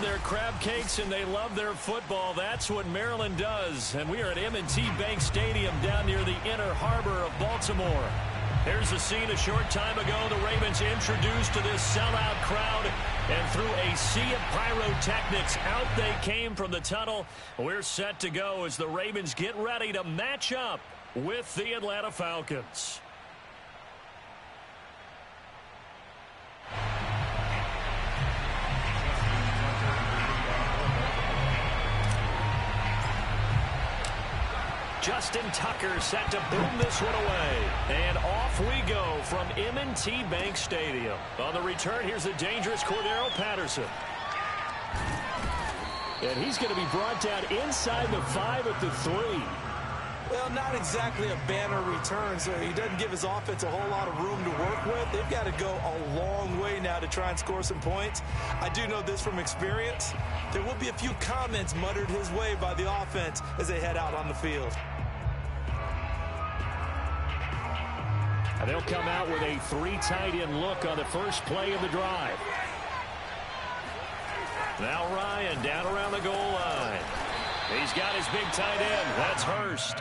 their crab cakes and they love their football. That's what Maryland does. And we are at M&T Bank Stadium down near the Inner Harbor of Baltimore. Here's the scene a short time ago. The Ravens introduced to this sellout crowd. And through a sea of pyrotechnics, out they came from the tunnel. We're set to go as the Ravens get ready to match up with the Atlanta Falcons. Justin Tucker set to boom this one away. And off we go from M&T Bank Stadium. On the return, here's the dangerous Cordero Patterson. And he's going to be brought down inside the 5 at the 3. Well, not exactly a banner return, so he doesn't give his offense a whole lot of room to work with. They've got to go a long way now to try and score some points. I do know this from experience. There will be a few comments muttered his way by the offense as they head out on the field. And they'll come out with a 3 tight end look on the first play of the drive. Now Ryan down around the goal line. He's got his big tight end. That's Hurst.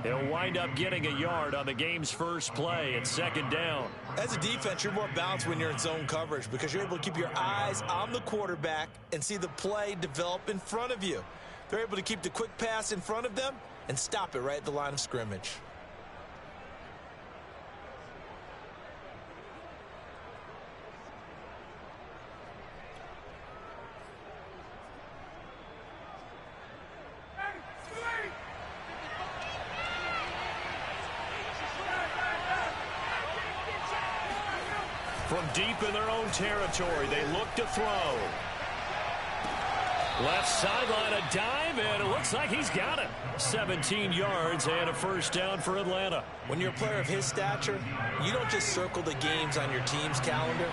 He'll wind up getting a yard on the game's first play at second down. As a defense, you're more balanced when you're in zone coverage because you're able to keep your eyes on the quarterback and see the play develop in front of you. They're able to keep the quick pass in front of them and stop it right at the line of scrimmage. From deep in their own territory, they look to throw. Left sideline, a dive, and it looks like he's got it. 17 yards and a first down for Atlanta. When you're a player of his stature, you don't just circle the games on your team's calendar.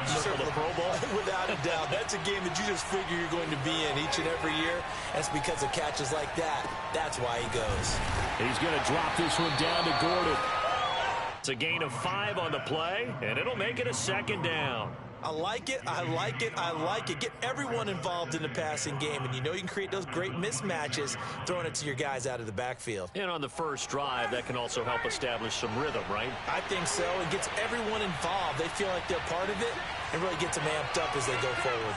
You circle the Pro Bowl. Without a doubt. That's a game that you just figure you're going to be in each and every year. That's because of catches like that. That's why he goes. He's going to drop this one down to Gordon. It's a gain of 5 on the play, and it'll make it a second down. I like it, I like it, I like it. Get everyone involved in the passing game, and you know you can create those great mismatches throwing it to your guys out of the backfield. And on the first drive, that can also help establish some rhythm, right? I think so. It gets everyone involved. They feel like they're part of it and really gets them amped up as they go forward.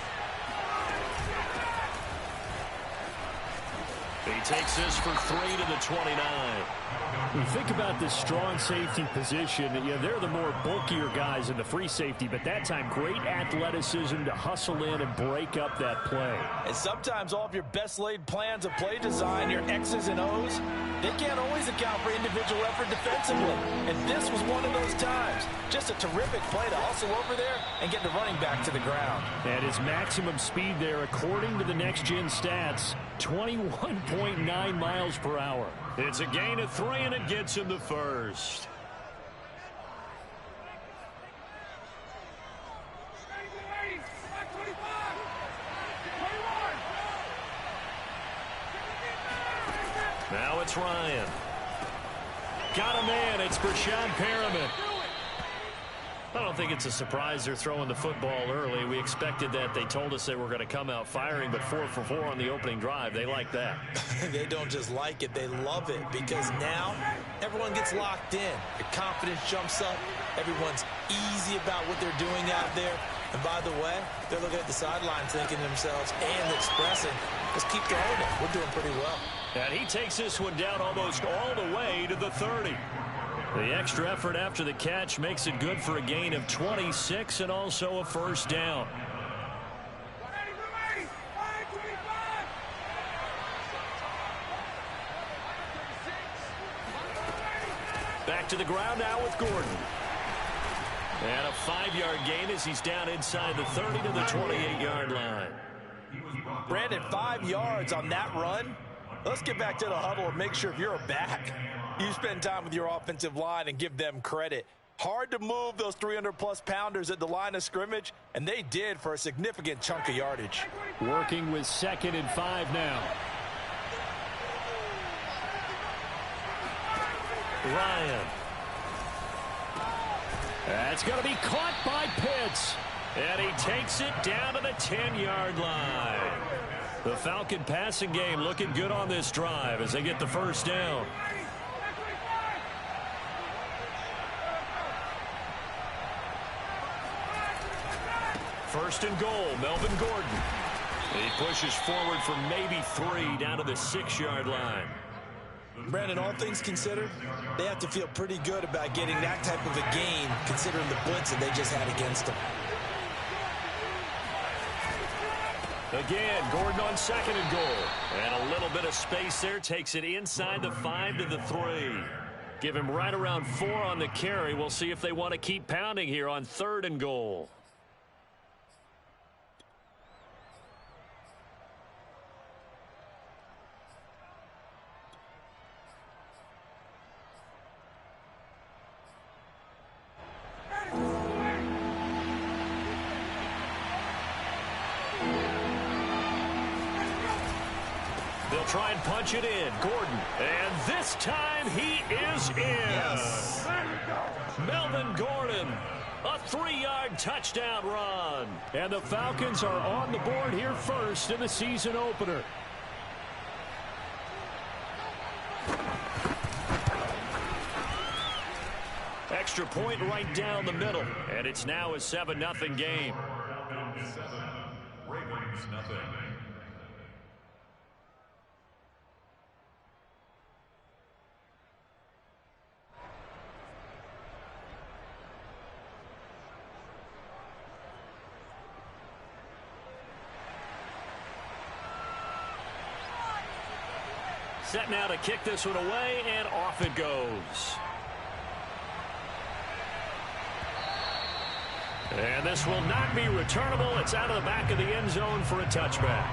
He takes this for 3 to the 29. When you think about this strong safety position, they're the more bulkier guys in the free safety, but that time great athleticism to hustle in and break up that play. And sometimes all of your best laid plans of play design, your X's and O's, they can't always account for individual effort defensively. And this was one of those times. Just a terrific play to hustle over there and get the running back to the ground. And his maximum speed there, according to the next-gen stats, 21.9 miles per hour. It's a gain of 3, and it gets him the first. Now it's Ryan. Got a man. It's Breshad Perriman. I don't think it's a surprise they're throwing the football early. We expected that. They told us they were going to come out firing, but 4 for 4 on the opening drive. They like that. They don't just like it. They love it because now everyone gets locked in. Your confidence jumps up. Everyone's easy about what they're doing out there. And by the way, they're looking at the sideline thinking to themselves and expressing, let's keep throwing it. We're doing pretty well. And he takes this one down almost all the way to the 30. The extra effort after the catch makes it good for a gain of 26 and also a first down. Back to the ground now with Gordon. And a 5-yard gain as he's down inside the 30 to the 28-yard line. Brandon, 5 yards on that run. Let's get back to the huddle and make sure if you're a back, you spend time with your offensive line and give them credit. Hard to move those 300-plus pounders at the line of scrimmage, and they did for a significant chunk of yardage. Working with 2nd and 5 now. Ryan. That's going to be caught by Pitts. And he takes it down to the 10-yard line. The Falcon passing game looking good on this drive as they get the first down. First and goal, Melvin Gordon. He pushes forward for maybe 3 down to the 6-yard line. Brandon, all things considered, they have to feel pretty good about getting that type of a gain considering the blitz that they just had against them. Again, Gordon on 2nd and goal. And a little bit of space there takes it inside the 5 to the 3. Give him right around 4 on the carry. We'll see if they want to keep pounding here on 3rd and goal. They'll try and punch it in. Gordon. And this time he is in. Yes. Melvin Gordon. A 3-yard touchdown run. And the Falcons are on the board here first in the season opener. Extra point right down the middle. And it's now a 7-0 game. Falcons 7, Ravens nothing. Set now to kick this one away, and off it goes. And this will not be returnable. It's out of the back of the end zone for a touchback.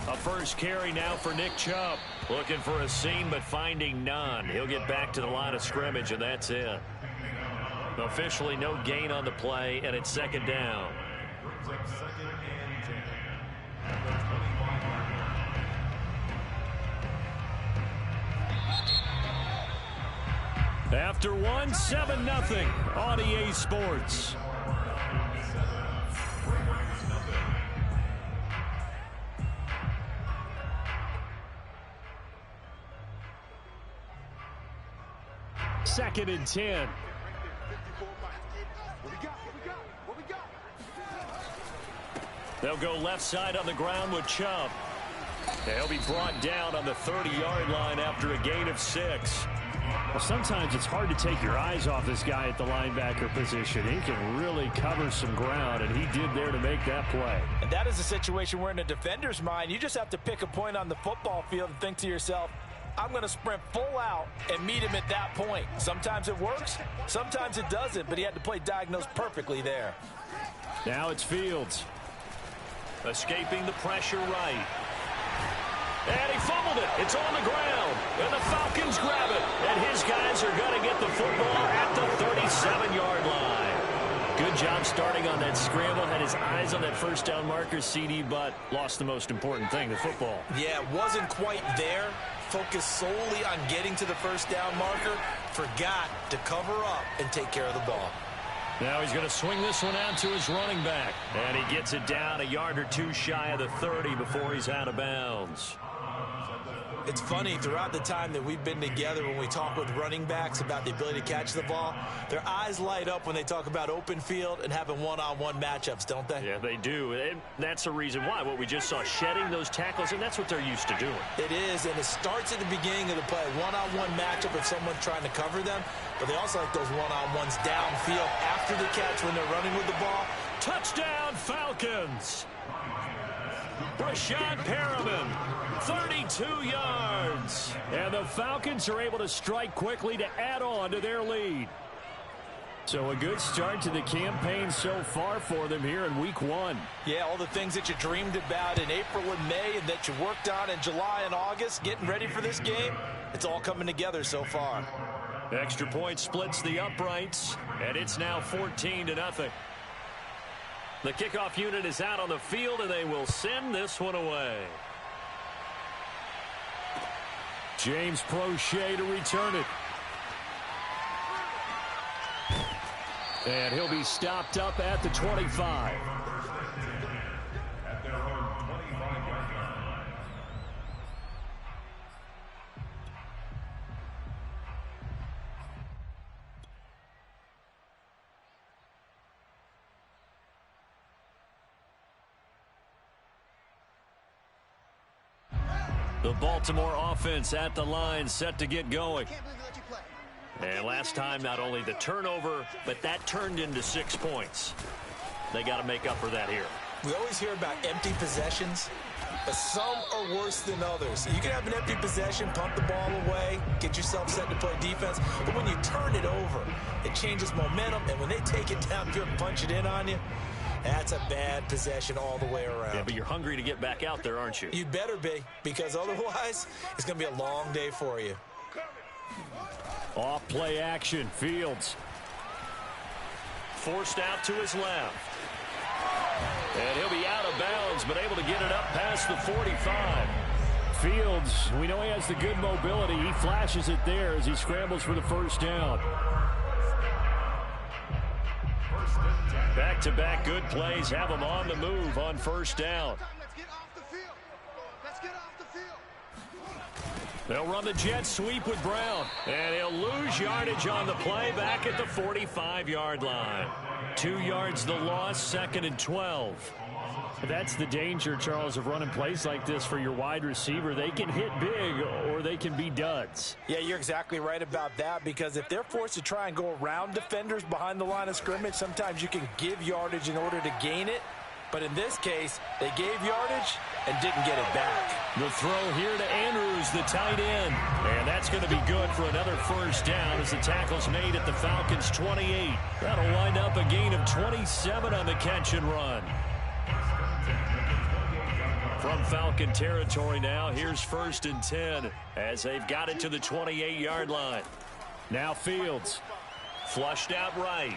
A first carry now for Nick Chubb. Looking for a seam, but finding none. He'll get back to the line of scrimmage, and that's it. Officially no gain on the play, and it's 2nd down. Brings up 2nd and 10. After one, 7-0 on EA Sports. Second and 10. They'll go left side on the ground with Chubb. They'll be brought down on the 30-yard line after a gain of 6. Well, sometimes it's hard to take your eyes off this guy at the linebacker position. He can really cover some ground, and he did there to make that play. And that is a situation where in a defender's mind, you just have to pick a point on the football field and think to yourself, I'm going to sprint full out and meet him at that point. Sometimes it works, sometimes it doesn't, but he had to play diagnosed perfectly there. Now it's Fields. Escaping the pressure right. And he fumbled it. It's on the ground. And the Falcons grab it. And his guys are going to get the football at the 37-yard line. Good job starting on that scramble. Had his eyes on that first down marker, CD, but lost the most important thing, the football. Yeah, wasn't quite there. Focused solely on getting to the first down marker. Forgot to cover up and take care of the ball. Now he's going to swing this one out to his running back. And he gets it down a yard or two shy of the 30 before he's out of bounds. It's funny, throughout the time that we've been together, when we talk with running backs about the ability to catch the ball, their eyes light up when they talk about open field and having one-on-one matchups, don't they? Yeah, they do. And that's the reason why. What we just saw, shedding those tackles, and that's what they're used to doing. It is, and it starts at the beginning of the play. One-on-one matchup if someone's trying to cover them, but they also like those one-on-ones downfield after the catch when they're running with the ball. Touchdown, Falcons! Breshad Perriman, 32 yards. And the Falcons are able to strike quickly to add on to their lead. So a good start to the campaign so far for them here in week 1. Yeah, all the things that you dreamed about in April and May and that you worked on in July and August, getting ready for this game, it's all coming together so far. Extra point splits the uprights, and it's now 14-0. The kickoff unit is out on the field, and they will send this one away. James Prochet to return it. And he'll be stopped up at the 25. At their own 25-yard line. The Baltimore offense at the line, set to get going. And last time, not only the turnover, but that turned into 6 points. They got to make up for that here. We always hear about empty possessions, but some are worse than others. You can have an empty possession, pump the ball away, get yourself set to play defense, but when you turn it over, it changes momentum, and when they take it downfield and punch it in on you, that's a bad possession all the way around. Yeah, but you're hungry to get back out there, aren't you? You better be, because otherwise, it's going to be a long day for you. Off play action, Fields. Forced out to his left. And he'll be out of bounds, but able to get it up past the 45. Fields, we know he has the good mobility. He flashes it there as he scrambles for the first down. Back-to-back good plays have him on the move on first down. Let's get off the field. Let's get off the field. They'll run the jet sweep with Brown. And he'll lose yardage on the play back at the 45-yard line. 2 yards the loss, 2nd and 12. That's the danger, Charles, of running plays like this for your wide receiver. They can hit big or they can be duds. Yeah, you're exactly right about that, because if they're forced to try and go around defenders behind the line of scrimmage, sometimes you can give yardage in order to gain it. But in this case, they gave yardage and didn't get it back. The throw here to Andrews, the tight end. And that's going to be good for another first down as the tackle's made at the Falcons' 28. That'll wind up a gain of 27 on the catch and run. From Falcon territory now, here's 1st and 10 as they've got it to the 28-yard line. Now Fields. Flushed out right.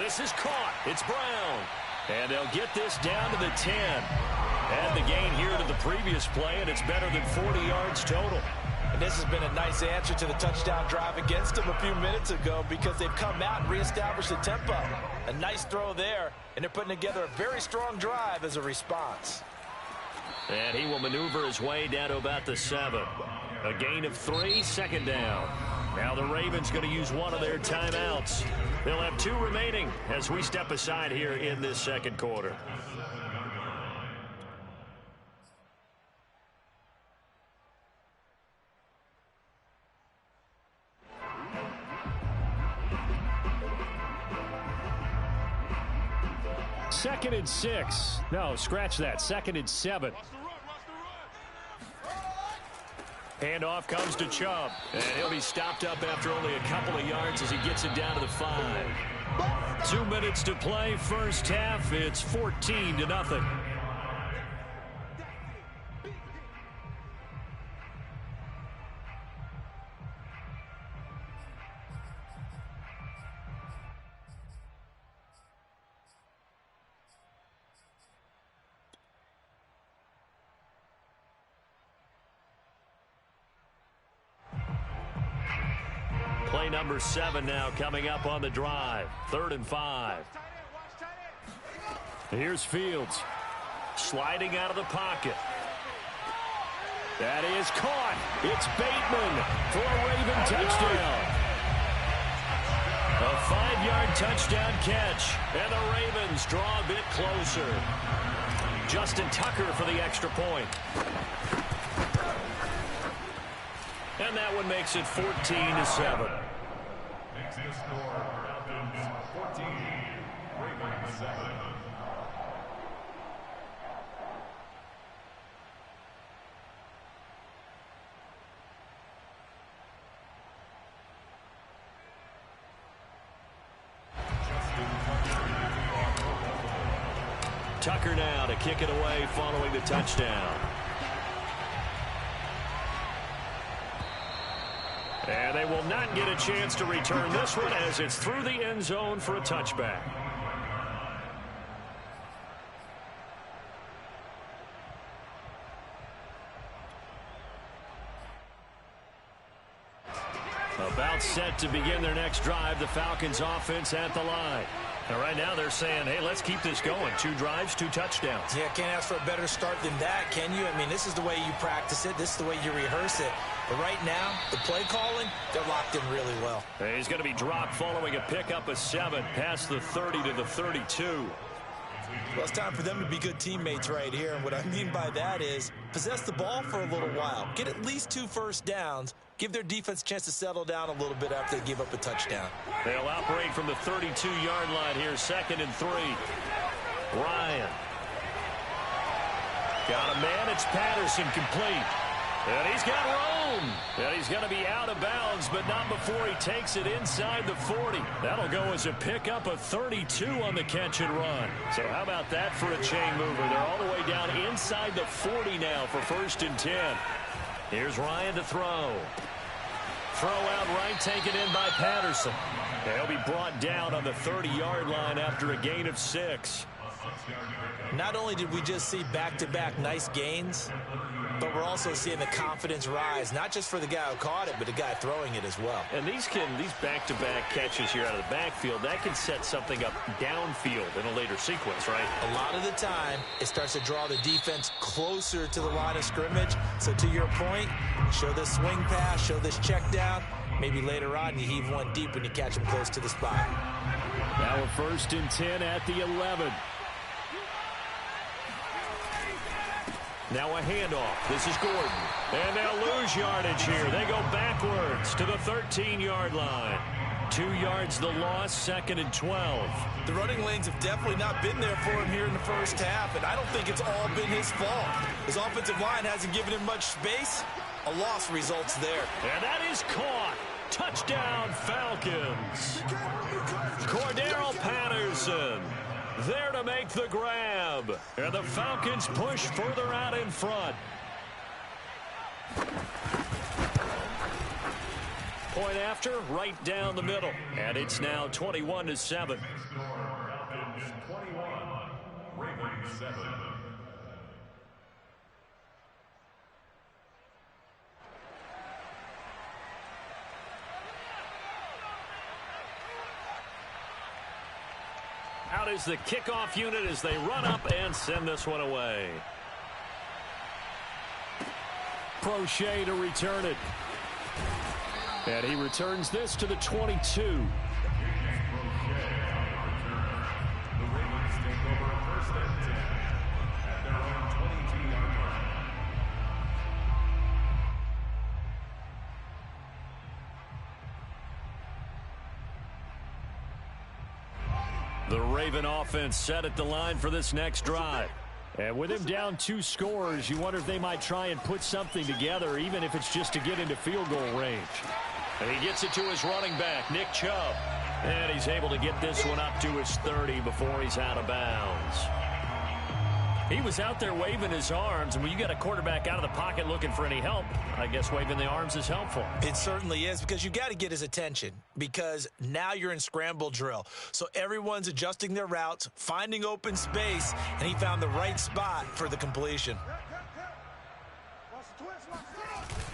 This is caught. It's Brown. And they'll get this down to the 10. Add the gain here to the previous play, and it's better than 40 yards total. And this has been a nice answer to the touchdown drive against them a few minutes ago, because they've come out and reestablished the tempo. A nice throw there, and they're putting together a very strong drive as a response. And he will maneuver his way down to about the 7. A gain of 3, 2nd down. Now the Ravens going to use one of their timeouts. They'll have 2 remaining as we step aside here in this 2nd quarter. Second and 6. No, scratch that. 2nd and 7. Handoff comes to Chubb, and he'll be stopped up after only a couple of yards as he gets it down to the 5. 2 minutes to play, first half. It's 14-0. Play number 7 now coming up on the drive. 3rd and 5. Here's Fields. Sliding out of the pocket. That is caught. It's Bateman for a Raven touchdown. A 5-yard touchdown catch. And the Ravens draw a bit closer. Justin Tucker for the extra point. And that one makes it 14-7. Makes the score Falcons 14, Ravens 7. Tucker now to kick it away following the touchdown. And they will not get a chance to return this one as it's through the end zone for a touchback. About set to begin their next drive, the Falcons offense at the line. And right now they're saying, hey, let's keep this going. 2 drives, 2 touchdowns. Yeah, can't ask for a better start than that, can you? I mean, this is the way you practice it. This is the way you rehearse it. But right now, the play calling, they're locked in really well. And he's going to be dropped following a pickup of 7 past the 30 to the 32. Well, it's time for them to be good teammates right here. And what I mean by that is possess the ball for a little while. Get at least 2 first downs. Give their defense a chance to settle down a little bit after they give up a touchdown. They'll operate from the 32-yard line here, 2nd and 3. Ryan. Got a man. It's Patterson complete. And he's got room. And he's going to be out of bounds, but not before he takes it inside the 40. That'll go as a pickup of 32 on the catch and run. So how about that for a chain mover? They're all the way down inside the 40 now for 1st and 10. Here's Ryan to throw. Throw out right, taken in by Patterson. He'll be brought down on the 30-yard line after a gain of 6. Not only did we just see back-to-back nice gains, but we're also seeing the confidence rise, not just for the guy who caught it, but the guy throwing it as well. And these back-to-back catches here out of the backfield, that can set something up downfield in a later sequence, right? A lot of the time, it starts to draw the defense closer to the line of scrimmage. So to your point, show this swing pass, show this check down. Maybe later on you heave one deep when you catch them close to the spot. Now a 1st and 10 at the 11. Now a handoff. This is Gordon. And they'll lose yardage here. They go backwards to the 13-yard line. 2 yards the loss, 2nd and 12. The running lanes have definitely not been there for him here in the first half, and I don't think it's all been his fault. His offensive line hasn't given him much space. A loss results there. And that is caught. Touchdown, Falcons. Cordero Patterson there to make the grab. And the Falcons push further out in front. Point after, right down the middle. And it's now 21-7. Falcons 21, Ravens 7. Out is the kickoff unit as they run up and send this one away. Prochet to return it. And he returns this to the 22. The Raven offense set at the line for this next drive. And with him down 2 scores, you wonder if they might try and put something together, even if it's just to get into field goal range. And he gets it to his running back, Nick Chubb. And he's able to get this one up to his 30 before he's out of bounds. He was out there waving his arms, and when you got a quarterback out of the pocket looking for any help, I guess waving the arms is helpful. It certainly is, because you got to get his attention, because now you're in scramble drill. So everyone's adjusting their routes, finding open space, and he found the right spot for the completion.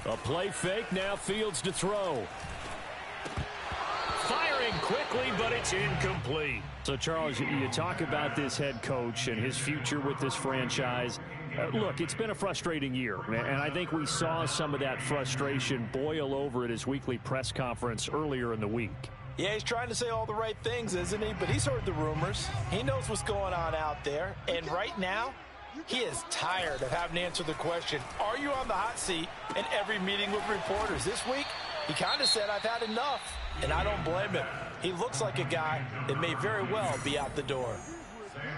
A play fake, now Fields to throw. Firing quickly, but it's incomplete. So, Charles, you talk about this head coach and his future with this franchise. Look, it's been a frustrating year, and I think we saw some of that frustration boil over at his weekly press conference earlier in the week. Yeah, he's trying to say all the right things, isn't he? But he's heard the rumors. He knows what's going on out there. And right now, he is tired of having to answer the question, are you on the hot seat in every meeting with reporters? This week, he kind of said, I've had enough. And I don't blame him. He looks like a guy that may very well be out the door.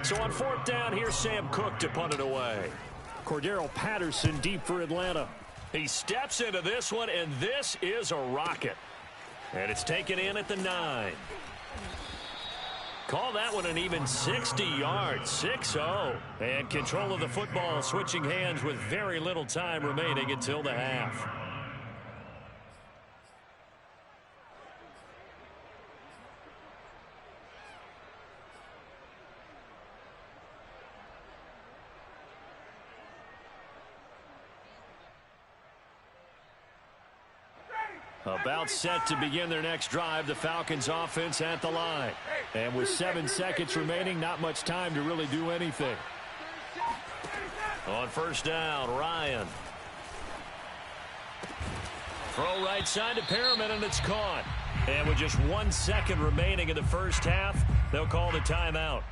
So on 4th down, here's Sam Cook to punt it away. Cordero Patterson deep for Atlanta. He steps into this one, and this is a rocket. And it's taken in at the 9. Call that one an even 60 yards, 6-0. And control of the football switching hands with very little time remaining until the half. About set to begin their next drive, the Falcons offense at the line. And with 7 seconds remaining, not much time to really do anything. On first down, Ryan. Throw right side to Perriman, and it's caught. And with just 1 second remaining in the first half, they'll call the timeout.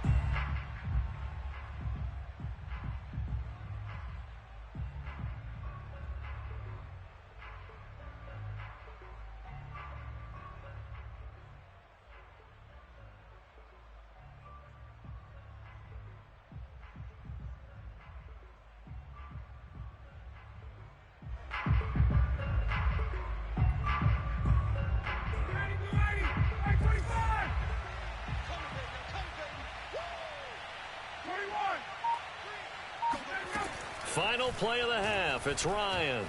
Final play of the half. It's Ryan.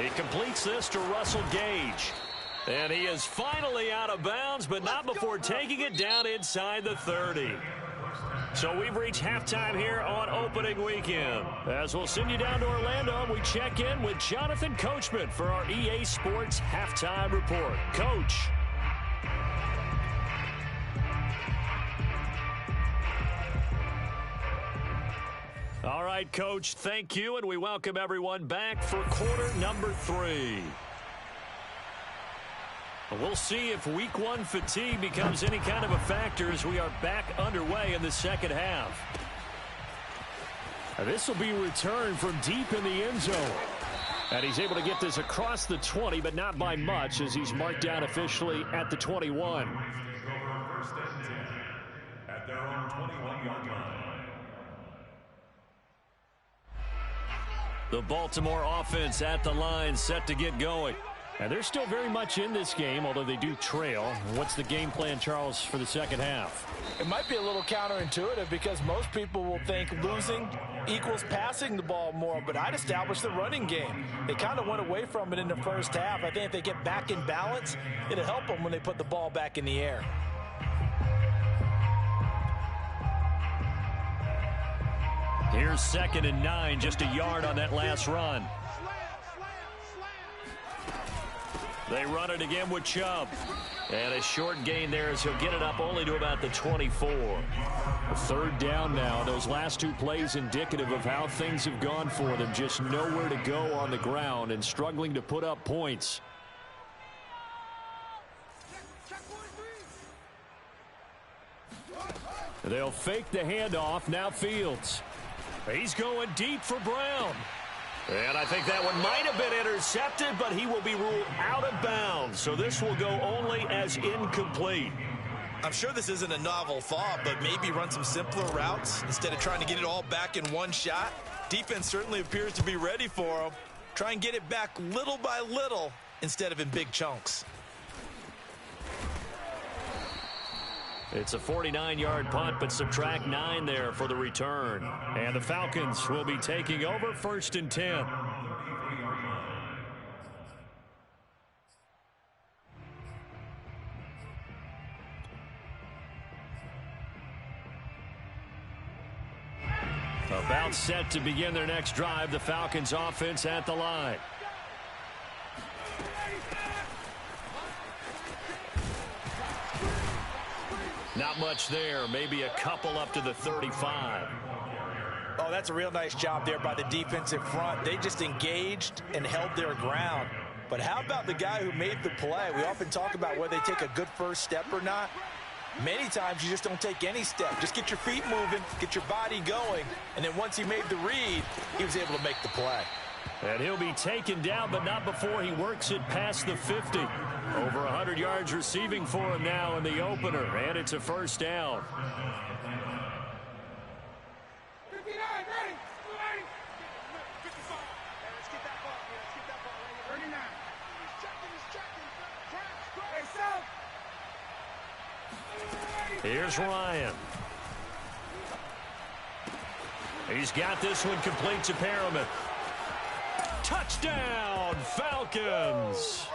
He completes this to Russell Gage. And he is finally out of bounds, but not before taking it down inside the 30. So we've reached halftime here on opening weekend. As we'll send you down to Orlando, we check in with Jonathan Coachman for our EA Sports Halftime Report. Coach. All right, Coach, thank you, and we welcome everyone back for quarter number 3. We'll see if week 1 fatigue becomes any kind of a factor as we are back underway in the second half. This will be returned from deep in the end zone. And he's able to get this across the 20, but not by much as he's marked down officially at the 21. First and 10 at their own 21-yard line. The Baltimore offense at the line, set to get going. And they're still very much in this game, although they do trail. What's the game plan, Charles, for the second half? It might be a little counterintuitive because most people will think losing equals passing the ball more, but I'd establish the running game. They kind of went away from it in the first half. I think if they get back in balance, it'll help them when they put the ball back in the air. Here's 2nd and 9, just a yard on that last run. They run it again with Chubb. And a short gain there as he'll get it up only to about the 24. A 3rd down now. Those last 2 plays indicative of how things have gone for them. Just nowhere to go on the ground and struggling to put up points. They'll fake the handoff. Now Fields. He's going deep for Brown. And I think that one might have been intercepted, but he will be ruled out of bounds. So this will go only as incomplete. I'm sure this isn't a novel thought, but maybe run some simpler routes instead of trying to get it all back in one shot. Defense certainly appears to be ready for him. Try and get it back little by little instead of in big chunks. It's a 49-yard punt, but subtract 9 there for the return. And the Falcons will be taking over 1st and 10. About set to begin their next drive, the Falcons offense at the line. Not much there, maybe a couple up to the 35. Oh, that's a real nice job there by the defensive front. They just engaged and held their ground. But how about the guy who made the play? We often talk about whether they take a good first step or not. Many times you just don't take any step. Just get your feet moving, get your body going, and then once he made the read, he was able to make the play. And he'll be taken down, but not before he works it past the 50. Over 100 yards receiving for him now in the opener, and it's a 1st down. 59, ready. 55. Let's get that ball. Let's get that ball. 39. He's checking. Hey, Here's Ryan. He's got this one complete to Perriman. Touchdown, Falcons!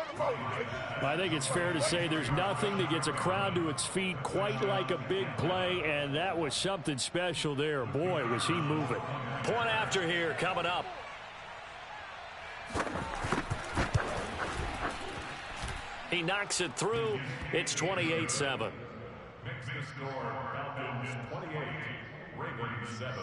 I think it's fair to say there's nothing that gets a crowd to its feet quite like a big play, and that was something special there. Boy, was he moving. Point after here coming up. He knocks it through. It's 28-7. Makes the score Falcons 28, Ravens 7.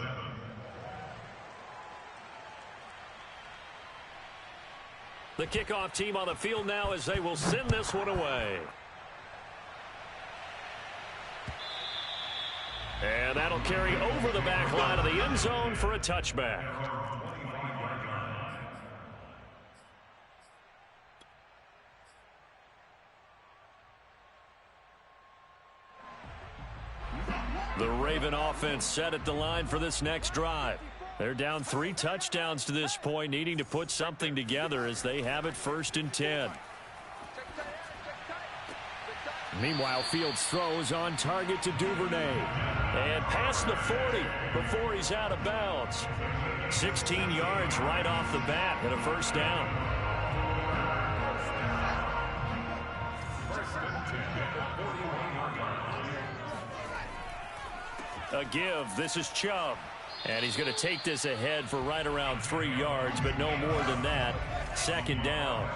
The kickoff team on the field now as they will send this one away. And that'll carry over the back line of the end zone for a touchback. The Raven offense set at the line for this next drive. They're down 3 touchdowns to this point, needing to put something together as they have it 1st and 10. Meanwhile, Fields throws on target to Duvernay. And past the 40 before he's out of bounds. 16 yards right off the bat and a 1st down. A give. This is Chubb. And he's going to take this ahead for right around 3 yards, but no more than that. 2nd down.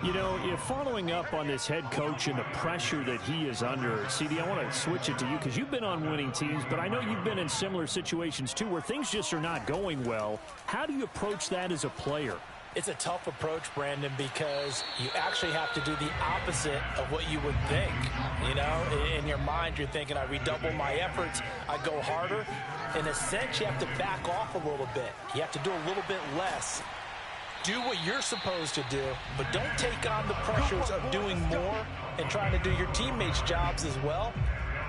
You know, if following up on this head coach and the pressure that he is under, CD, I want to switch it to you because you've been on winning teams, but I know you've been in similar situations too where things just are not going well. How do you approach that as a player? It's a tough approach, Brandon, because you actually have to do the opposite of what you would think. You know, in your mind, you're thinking, I redouble my efforts, I go harder. In a sense, you have to back off a little bit. You have to do a little bit less. Do what you're supposed to do, but don't take on the pressures of doing more and trying to do your teammates' jobs as well.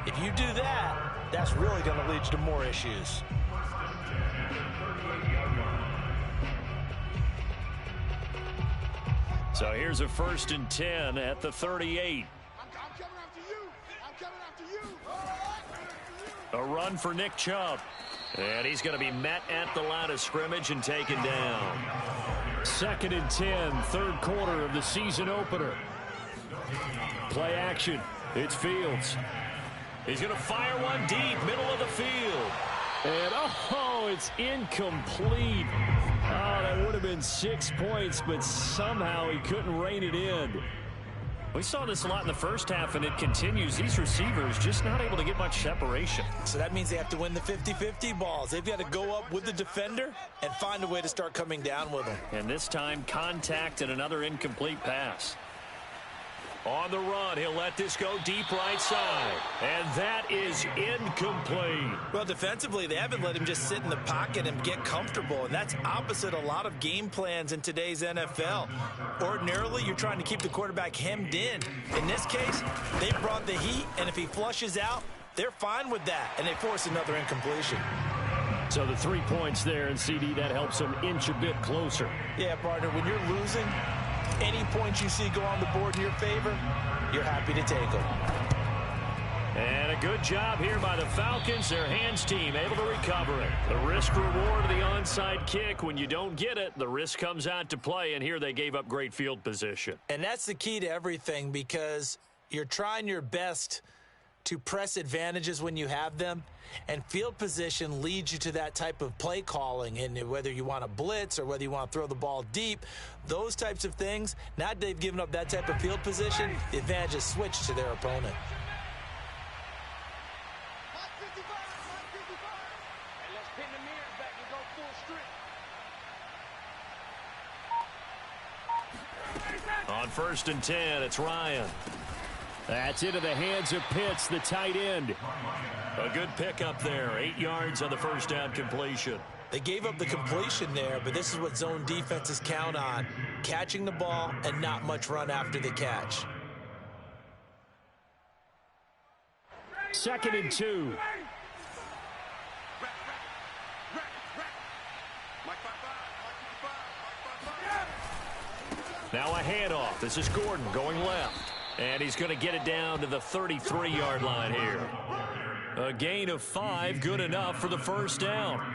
If you do that, that's really going to lead you to more issues. So here's a 1st and 10 at the 38. I'm coming after you. I'm coming after you. A run for Nick Chubb. And he's going to be met at the line of scrimmage and taken down. 2nd and 10, 3rd quarter of the season opener. Play action. It's Fields. He's going to fire one deep, middle of the field. And, oh, it's incomplete. Oh, that would have been 6 points, but somehow he couldn't rein it in. We saw this a lot in the first half, and it continues. These receivers just not able to get much separation. So that means they have to win the 50-50 balls. They've got to go up with the defender and find a way to start coming down with them. And this time, contact and another incomplete pass. On the run, he'll let this go deep right side. And that is incomplete. Well, defensively, they haven't let him just sit in the pocket and get comfortable, and that's opposite a lot of game plans in today's NFL. Ordinarily, you're trying to keep the quarterback hemmed in. In this case, they brought the heat, and if he flushes out, they're fine with that, and they force another incompletion. So the 3 points there, and CD, that helps them inch a bit closer. Yeah, partner, when you're losing, any points you see go on the board in your favor, you're happy to take them. And a good job here by the Falcons. Their hands team able to recover it. The risk reward of the onside kick. When you don't get it, the risk comes out to play, and here they gave up great field position. And that's the key to everything, because you're trying your best to press advantages when you have them, and field position leads you to that type of play calling. And whether you want to blitz or whether you want to throw the ball deep, those types of things, now that they've given up that type of field position, the advantage is switched to their opponent. And let's pin the mirrors back and go full strength. On 1st and 10, it's Ryan. That's into the hands of Pitts, the tight end. A good pickup there. 8 yards on the 1st down completion. They gave up the completion there, but this is what zone defenses count on: catching the ball and not much run after the catch. 2nd and 2. Now a handoff. This is Gordon going left. And he's going to get it down to the 33-yard line here. A gain of 5, good enough for the 1st down.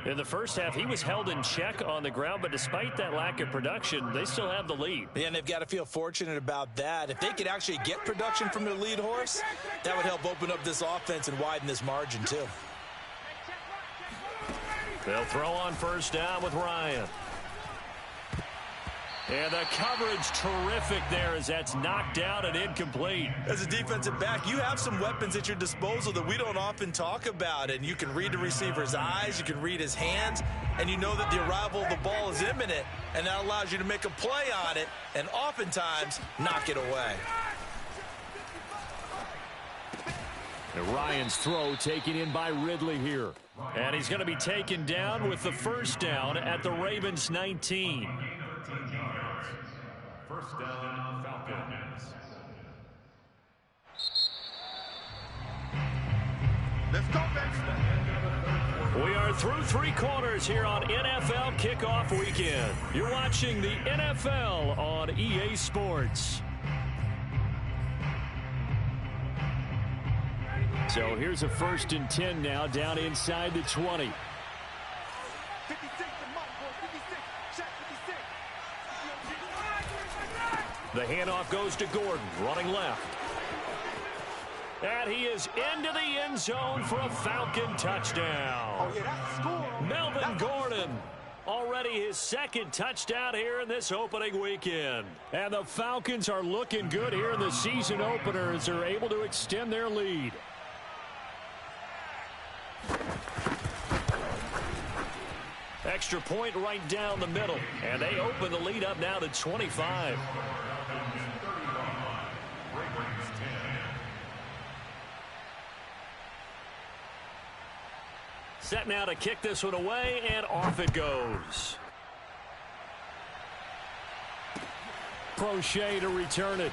In the first half, he was held in check on the ground, but despite that lack of production, they still have the lead. Yeah, and they've got to feel fortunate about that. If they could actually get production from their lead horse, that would help open up this offense and widen this margin too. They'll throw on 1st down with Ryan. And the coverage terrific there as that's knocked down and incomplete. As a defensive back, you have some weapons at your disposal that we don't often talk about. And you can read the receiver's eyes, you can read his hands, and you know that the arrival of the ball is imminent. And that allows you to make a play on it and oftentimes knock it away. And Ryan's throw taken in by Ridley here. And he's going to be taken down with the first down at the Ravens 19. First down, Falcons. Let's go, baby. We are through three quarters here on NFL Kickoff Weekend. You're watching the NFL on EA Sports. So here's a 1st and 10 now down inside the 20. 56 to Mike, boy. 56. Check 56. The handoff goes to Gordon, running left. And he is into the end zone for a Falcon touchdown. Oh, yeah, that's a score. Melvin Gordon, already his second touchdown here in this opening weekend. And the Falcons are looking good here in the season opener as they're able to extend their lead. Extra point right down the middle. And they open the lead up now to 25. Set now to kick this one away, and off it goes. Crochet to return it.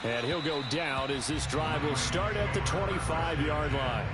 And he'll go down as this drive will start at the 25-yard line.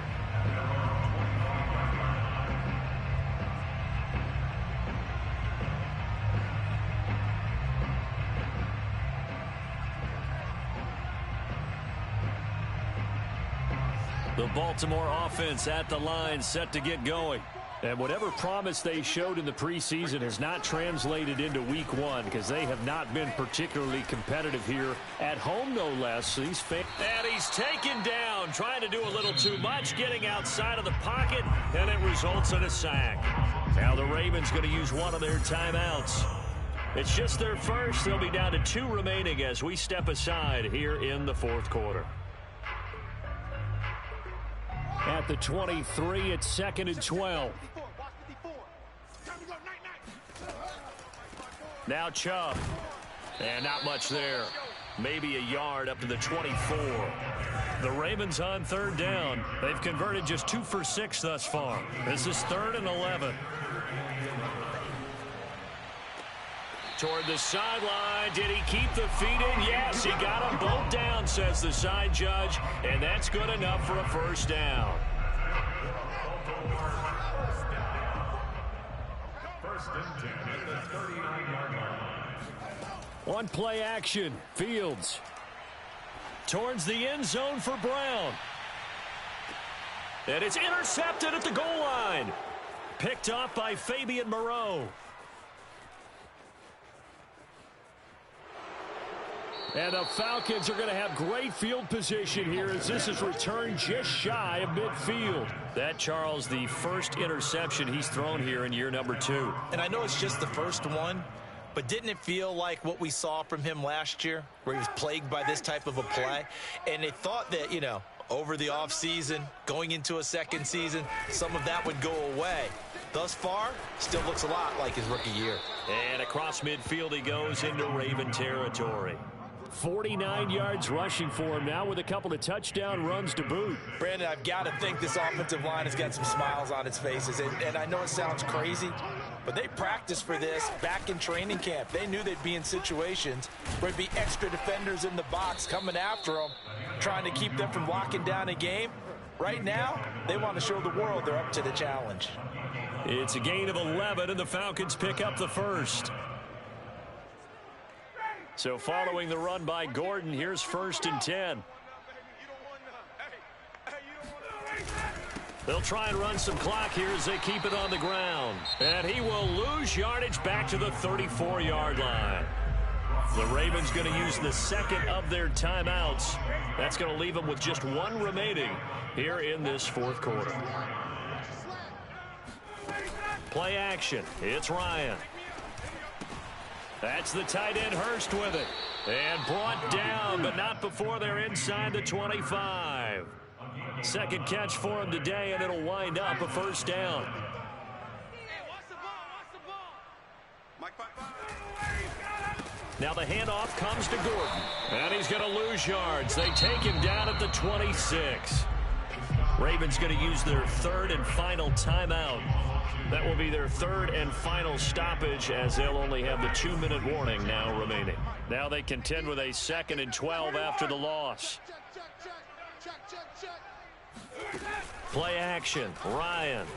The Baltimore offense at the line, set to get going. And whatever promise they showed in the preseason has not translated into week one because they have not been particularly competitive here at home, no less. And he's taken down, trying to do a little too much, getting outside of the pocket, and it results in a sack. Now the Ravens going to use one of their timeouts. It's just their first. They'll be down to 2 remaining as we step aside here in the fourth quarter. At the 23, it's 2nd and 12. Now Chubb. And not much there. Maybe a yard up to the 24. The Ravens on 3rd down. They've converted just 2 for 6 thus far. This is 3rd and 11. Toward the sideline. Did he keep the feet in? Yes, he got them both down, says the side judge. And that's good enough for a first down. First and 10 at the 39-yard line. On play action, Fields. Towards the end zone for Brown. And it's intercepted at the goal line. Picked up by Fabian Moreau. And the Falcons are going to have great field position here as this is returned just shy of midfield. That, Charles, the first interception he's thrown here in year number 2. And I know it's just the first one, but didn't it feel like what we saw from him last year, where he was plagued by this type of a play? And they thought that, you know, over the offseason, going into a second season, some of that would go away. Thus far, still looks a lot like his rookie year. And across midfield he goes into Raven territory. 49 yards rushing for him now with a couple of touchdown runs to boot. Brandon, I've got to think this offensive line has got some smiles on its faces. And I know it sounds crazy, but they practiced for this back in training camp. They knew they'd be in situations where there'd be extra defenders in the box coming after them, trying to keep them from locking down a game. Right now, they want to show the world they're up to the challenge. It's a gain of 11, and the Falcons pick up the first. So following the run by Gordon, here's 1st and 10. They'll try and run some clock here as they keep it on the ground. And he will lose yardage back to the 34-yard line. The Ravens going to use the second of their timeouts. That's going to leave them with just 1 remaining here in this fourth quarter. Play action. It's Ryan. That's the tight end Hurst with it. And brought down, but not before they're inside the 25. Second catch for him today, and it'll wind up a first down. Now the handoff comes to Gordon. And he's going to lose yards. They take him down at the 26. Ravens going to use their third and final timeout. That will be their third and final stoppage, as they'll only have the 2-minute warning now remaining. Now they contend with a 2nd and 12 after the loss. Play action. Ryan.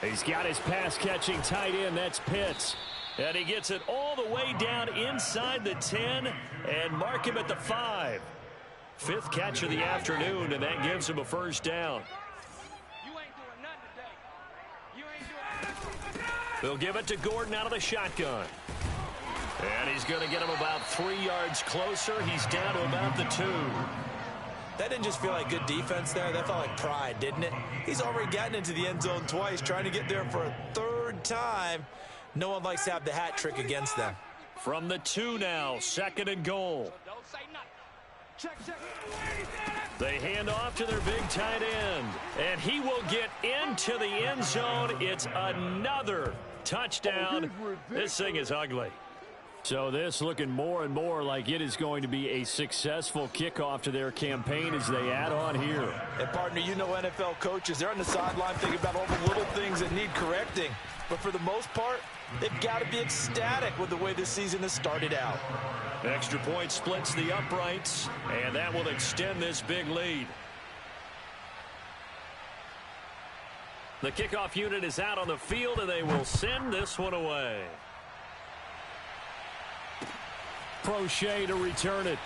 He's got his pass-catching tight end. That's Pitts. And he gets it all the way down inside the 10 and mark him at the 5. 5th catch of the afternoon, and that gives him a first down. They'll give it to Gordon out of the shotgun. And he's going to get him about 3 yards closer. He's down to about the 2. That didn't just feel like good defense there. That felt like pride, didn't it? He's already gotten into the end zone twice, trying to get there for a 3rd time. No one likes to have the hat trick against them. From the 2 now, 2nd and goal. They hand off to their big tight end. And he will get into the end zone. It's another touchdown. This thing is ugly. So this looking more and more like it is going to be a successful kickoff to their campaign as they add on here. And partner, you know NFL coaches, they're on the sideline thinking about all the little things that need correcting. But for the most part, they've got to be ecstatic with the way this season has started out. Extra point splits the uprights, and that will extend this big lead. The kickoff unit is out on the field, and they will send this one away. Prochet to return it.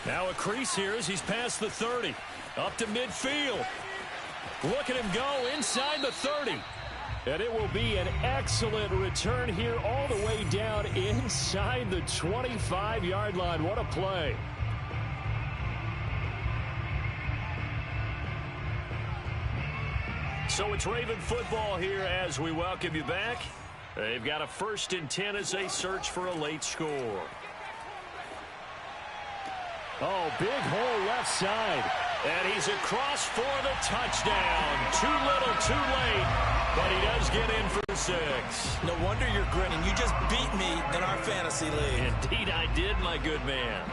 Now a crease here as he's past the 30. Up to midfield. Look at him go inside the 30. And it will be an excellent return here all the way down inside the 25-yard line. What a play. So it's Raven football here as we welcome you back. They've got a 1st and 10 as they search for a late score. Oh, big hole left side. And he's across for the touchdown. Too little, too late, but he does get in for 6. No wonder you're grinning. You just beat me in our fantasy league. Indeed I did, my good man.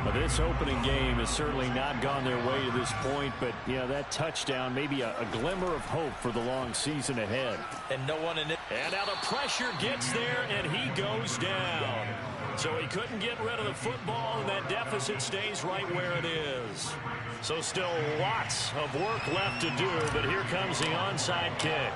Well, this opening game has certainly not gone their way to this point, but, yeah, that touchdown, maybe a glimmer of hope for the long season ahead. And no one in it. And now the pressure gets there, and he goes down. So he couldn't get rid of the football, and that deficit stays right where it is. So still lots of work left to do, but here comes the onside kick.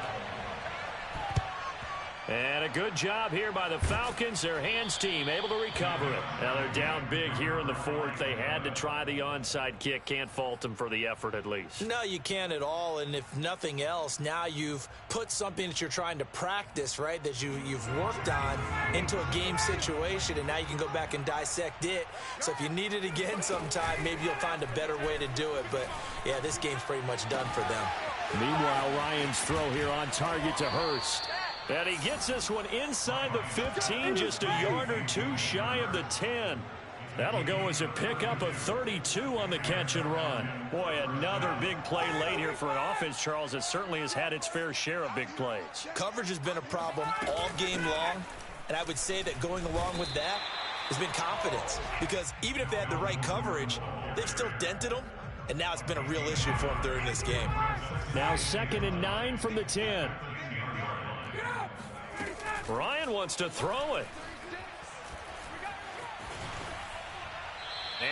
And a good job here by the Falcons. Their hands team able to recover it. Now they're down big here in the 4th. They had to try the onside kick. Can't fault them for the effort at least. No, you can't at all. And if nothing else, now you've put something that you're trying to practice, right, that you've worked on into a game situation, and now you can go back and dissect it. So if you need it again sometime, maybe you'll find a better way to do it. But, yeah, this game's pretty much done for them. Meanwhile, Ryan's throw here on target to Hurst. And he gets this one inside the 15, just a yard or 2 shy of the 10. That'll go as a pickup of 32 on the catch and run. Boy, another big play late here for an offense, Charles, that certainly has had its fair share of big plays. Coverage has been a problem all game long, and I would say that going along with that has been confidence. Because even if they had the right coverage, they've still dented them, and now it's been a real issue for them during this game. Now 2nd and 9 from the 10. Ryan wants to throw it.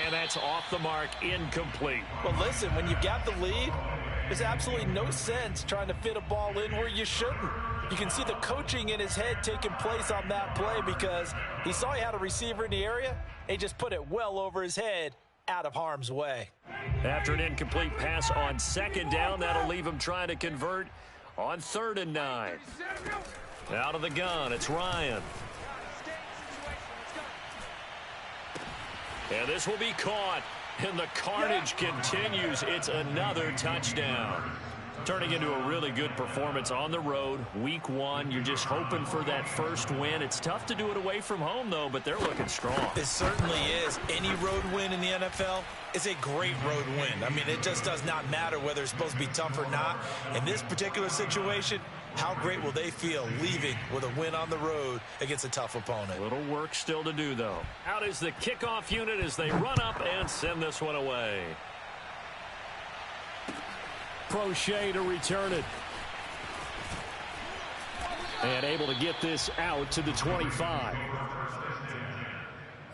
And that's off the mark, incomplete. Well, listen, when you've got the lead, there's absolutely no sense trying to fit a ball in where you shouldn't. You can see the coaching in his head taking place on that play because he saw he had a receiver in the area, and he just put it well over his head out of harm's way. After an incomplete pass on 2nd down, that'll leave him trying to convert on 3rd and 9. Out of the gun, it's Ryan. And this will be caught, and the carnage continues. It's another touchdown. Turning into a really good performance on the road, week one. You're just hoping for that first win. It's tough to do it away from home, though, but they're looking strong. It certainly is. Any road win in the NFL is a great road win. I mean, it just does not matter whether it's supposed to be tough or not. In this particular situation, how great will they feel leaving with a win on the road against a tough opponent? Little work still to do, though. Out is the kickoff unit as they run up and send this one away. Crochet to return it. And able to get this out to the 25.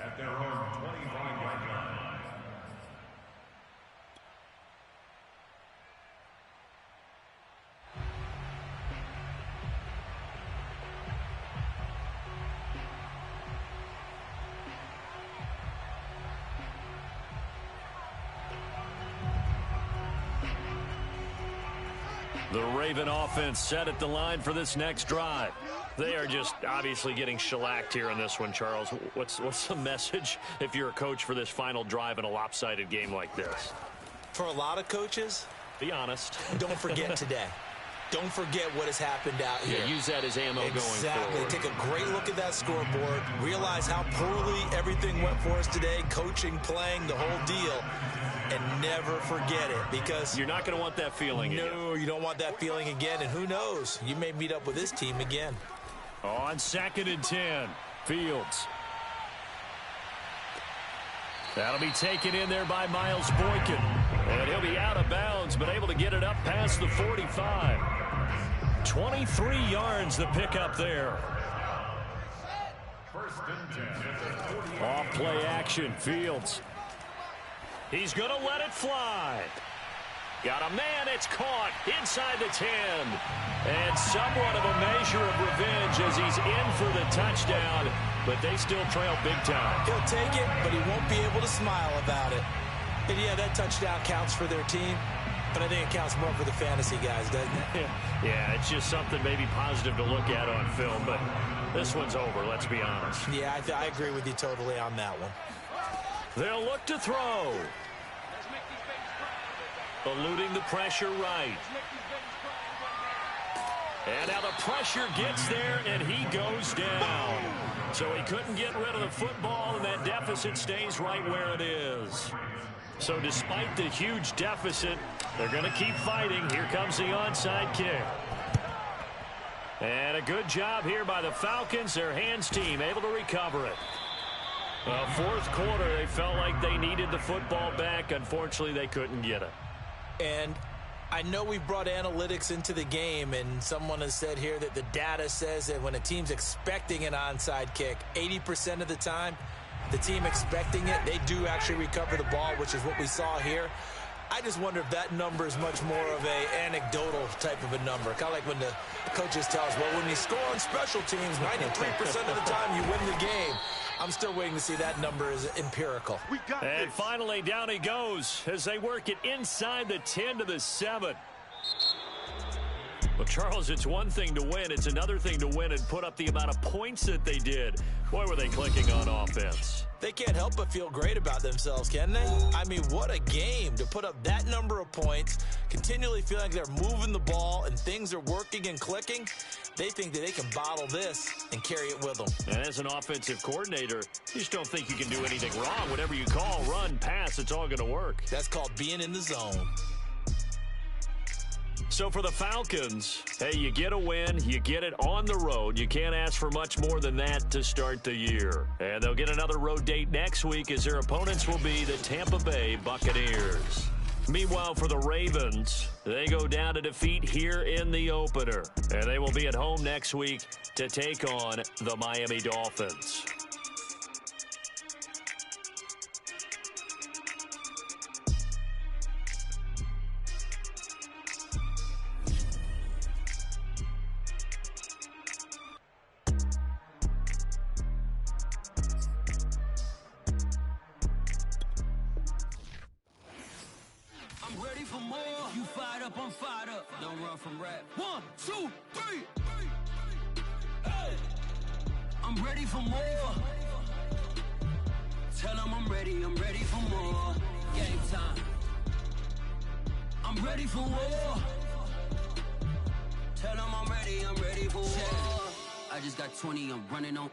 At their own 25-yard line. The Raven offense set at the line for this next drive. They are just obviously getting shellacked here in this one, Charles. What's the message if you're a coach for this final drive in a lopsided game like this? For a lot of coaches, be honest. Don't forget today. Don't forget what has happened out here. Yeah, use that as ammo going forward. Exactly. Take a great look at that scoreboard. Realize how poorly everything went for us today. Coaching, playing, the whole deal. And never forget it, because you're not going to want that feeling again. No, you don't want that feeling again. And who knows? You may meet up with this team again. On 2nd and 10, Fields. That'll be taken in there by Miles Boykin. And he'll be out of bounds, but able to get it up past the 45. 23 yards the pickup there. First and 10. Off play action, Fields. He's going to let it fly. Got a man, it's caught inside the 10. And somewhat of a measure of revenge as he's in for the touchdown, but they still trail big time. He'll take it, but he won't be able to smile about it. And yeah, that touchdown counts for their team, but I think it counts more for the fantasy guys, doesn't it? Yeah, it's just something maybe positive to look at on film, but this one's over, let's be honest. Yeah, I agree with you totally on that one. They'll look to throw. Eluding the pressure right. And now the pressure gets there, and he goes down. So he couldn't get rid of the football, and that deficit stays right where it is. So despite the huge deficit, they're going to keep fighting. Here comes the onside kick. And a good job here by the Falcons. Their hands team able to recover it. Well, fourth quarter, they felt like they needed the football back. Unfortunately, they couldn't get it. And I know we brought analytics into the game, and someone has said here that the data says that when a team's expecting an onside kick, 80% of the time, the team expecting it, they do actually recover the ball, which is what we saw here. I just wonder if that number is much more of a anecdotal type of a number. Kind of like when the coaches tell us, well, when you score on special teams, 93% of the time you win the game. I'm still waiting to see that number is empirical. And finally, down he goes as they work it inside the 10 to the 7. Well, Charles, it's one thing to win. It's another thing to win and put up the amount of points that they did. Boy, were they clicking on offense. They can't help but feel great about themselves, can they? I mean, what a game to put up that number of points, continually feeling like they're moving the ball and things are working and clicking. They think that they can bottle this and carry it with them. And as an offensive coordinator, you just don't think you can do anything wrong. Whatever you call, run, pass, it's all going to work. That's called being in the zone. So for the Falcons, hey, you get a win, you get it on the road. You can't ask for much more than that to start the year. And they'll get another road date next week as their opponents will be the Tampa Bay Buccaneers. Meanwhile, for the Ravens, they go down to defeat here in the opener. And they will be at home next week to take on the Miami Dolphins. I'm fired up. Don't run from rap. 1, 2, 3. Hey. I'm ready for more. Tell them I'm ready for more. Game time. I'm ready for war. ready, I'm ready for war. I just got 20, I'm running on